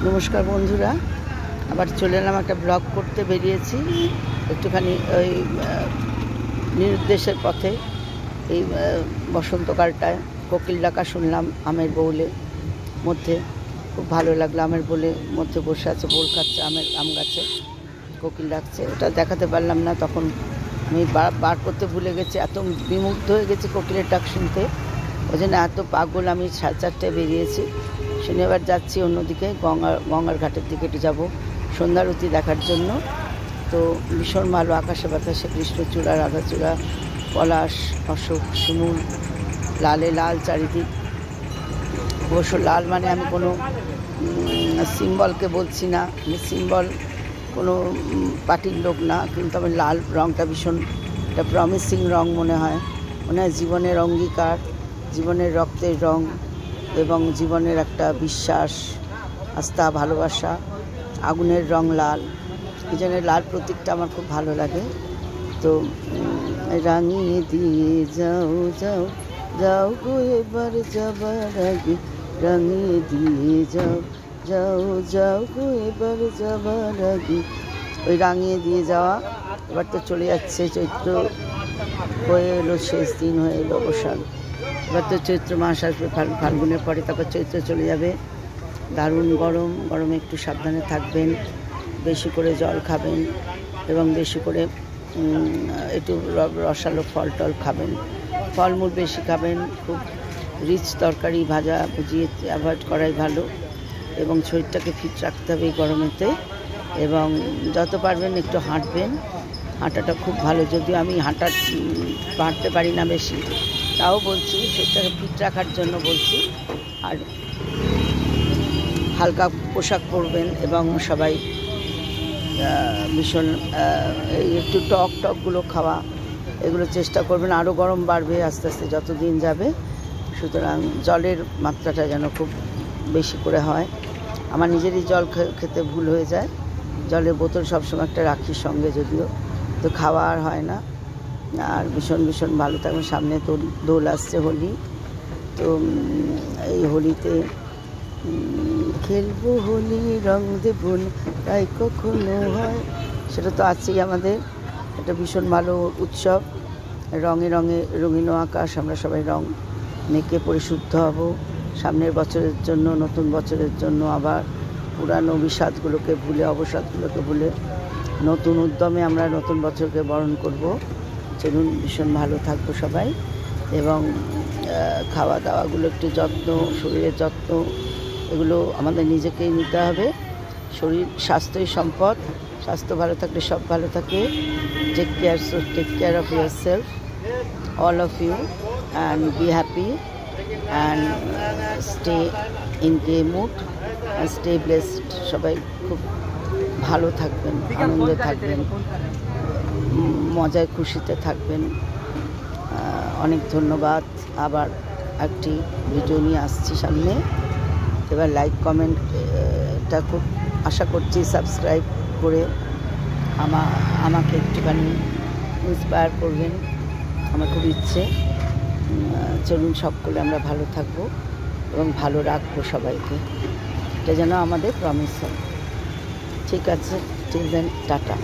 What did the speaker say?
নমস্কার বন্ধুরা, আবার চলে এলাম একটা ব্লগ করতে বেরিয়েছি একটুখানি ওই নিরুদ্দেশের পথে। এই বসন্তকালটায় কোকিল ডাকা শুনলাম আমের বউলের মধ্যে, খুব ভালো লাগলো। আমের বউলের মধ্যে বসে আছে, বোল খাচ্ছে আম গাছে, কোকিল ডাকছে। ওটা দেখাতে পারলাম না, তখন আমি বার করতে ভুলে গেছি, এত বিমুগ্ধ হয়ে গেছি কোকিলের ডাক শুনতে। ওই জন্য এত পাগল। আমি 4:30টায় বেরিয়েছি, শনিবার যাচ্ছি অন্যদিকে গঙ্গার ঘাটের দিকে একটু যাবো সন্ধ্যারতি দেখার জন্য। তো ভীষণ ভালো, আকাশে বাতাসে কৃষ্ণচূড়া, রাধাচূড়া, পলাশ, অশোক, শিমুল, লালে লাল চারিদিক। অবশ্য লাল মানে আমি কোনো সিম্বলকে বলছি না, আমি সিম্বল কোনো পার্টির লোক না, কিন্তু আমার লাল রঙটা ভীষণ একটা প্রমিসিং রঙ মনে হয় জীবনের অঙ্গীকার, জীবনের রক্তের রঙ এবং জীবনের একটা বিশ্বাস, আস্থা, ভালোবাসা। আগুনের রং লাল, এই জন্য লাল প্রতীকটা আমার খুব ভালো লাগে। তো রাঙিয়ে দিয়ে যাও যাও যাও গো এবার যাবার আগে, রাঙিয়ে দিয়ে যাও যাও যাও গো এবার যাবার আগে। ওই রাঙিয়ে দিয়ে যাওয়া। এবার তো চলে যাচ্ছে চৈত্র, হয়ে এলো শেষ দিন, হয়ে এলো বৈশাখ। এবার তো চৈত্র মাস আসবে, ফাল্গুনের পরে তারপর চৈত্র চলে যাবে। দারুণ গরম, গরমে একটু সাবধানে থাকবেন, বেশি করে জল খাবেন এবং বেশি করে একটু রসালো ফল টল খাবেন, ফলমূল বেশি খাবেন। খুব রিচ তরকারি ভাজা ভুজিয়ে অ্যাভয়েড করাই ভালো এবং শরীরটাকে ফিট রাখতে হবে এই গরমেতে। এবং যত পারবেন একটু হাঁটবেন, হাঁটাটা খুব ভালো। যদিও আমি হাঁটতে পারি না বেশি, তাও বলছি শরীরটাকে ফিট রাখার জন্য বলছি। আর হালকা পোশাক পরবেন এবং সবাই ভীষণ এই একটু টকগুলো খাওয়া, এগুলো চেষ্টা করবেন। আরও গরম বাড়বে আস্তে আস্তে যত দিন যাবে, সুতরাং জলের মাত্রাটা যেন খুব বেশি করে হয়। আমার নিজেরই জল খেতে ভুল হয়ে যায়, জলের বোতল সবসময় একটা রাখি সঙ্গে, যদিও তো খাওয়া আর হয় না। আর ভীষণ ভালো থাকবেন। সামনে দোল আসছে, হোলি। তো এই হোলিতে খেলবো হোলি, রং দেবো তাই কখনো হয়, সেটা তো আছেই আমাদের। এটা ভীষণ ভালো উৎসব, রঙে রঙে রঙিন আকাশ। আমরা সবাই রং মেখে পরিশুদ্ধ হব সামনের বছরের জন্য, নতুন বছরের জন্য। আবার পুরানো বিষাদগুলোকে ভুলে, অবসাদগুলোকে ভুলে নতুন উদ্যমে আমরা নতুন বছরকে বরণ করব। চলুন, ভীষণ ভালো থাকবো সবাই। এবং খাওয়া দাওয়াগুলো একটু যত্ন, শরীরের যত্ন, এগুলো আমাদের নিজেকেই নিতে হবে। শরীর স্বাস্থ্যই সম্পদ, স্বাস্থ্য ভালো থাকলে সব ভালো থাকে। Take care of yourself, all of you, and be happy and stay in K mood and stay blessed. সবাই খুব ভালো থাকবেন, আনন্দে থাকবেন, মজায় খুশিতে থাকবেন। অনেক ধন্যবাদ। আবার একটি ভিডিও নিয়ে আসছি সামনে। এবার লাইক কমেন্টটা খুব আশা করছি সাবস্ক্রাইব করে আমাকে একটুখানি ইন্সপায়ার করবেন, আমার খুব ইচ্ছে। চলুন সকলে আমরা ভালো থাকবো এবং ভালো রাখবো সবাইকে, এটা যেন আমাদের প্রমিস হয়। ঠিক আছে, টিল দেন, টাটা।